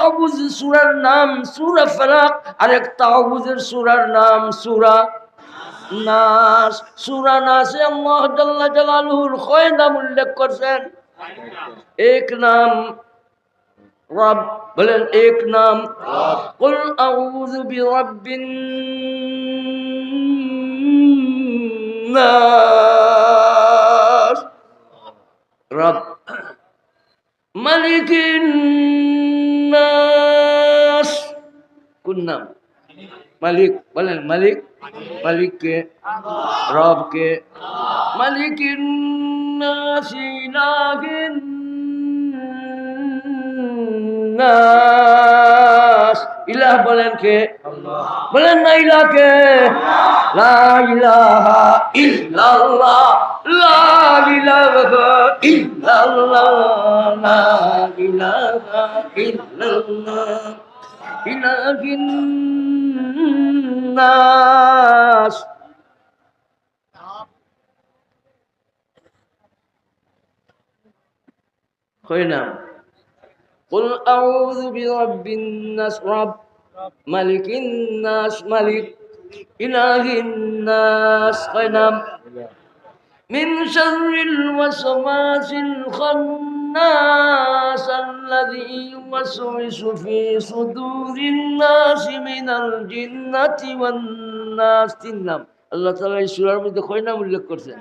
তাওবুজ সূরার নাম সূরা ফালাক, আরেক তাওবুজের সূরার নাম সূরা নাস। সূরা নাসে আল্লাহ জাল্লা জালালুহুর কয় নাম উল্লেখ করছেন? এক নাম রব, বলেন এক নাম রব। কুল আউযু বিরাব্বিন নাস, রব। মালিকিন নাস, কোন নাম? মালিক, বলেন মালিক। মালিক কে? রব কে? মালিকিন নাস, ইলাহিন নাস। ইলাহ বলেন কে? বলেন না ইলাহ কে? লা ইলাহা ইল্লাল্লাহ, লা ইলাহা ইল্লাল্লাহ, লা ইলাহা ইল্লাল্লাহ, ইলাহিন নাস। কয় নাম? কুল আউযু বিরাব্বিন নাস, রব। মালিকিন নাস, মালিক। ইলাহিন নাস, কয় নাম? মিন শাররিল ওয়াসওয়াসিল খান্নাস আল্লাযী ইউওয়াসওয়িসু ফী সুদুরিন নাস মিনাল জিন্নাতি ওয়ান নাস। তিন নাম আল্লাহ তাআলা এই সূরার মধ্যে কয় নাম উল্লেখ করছেন?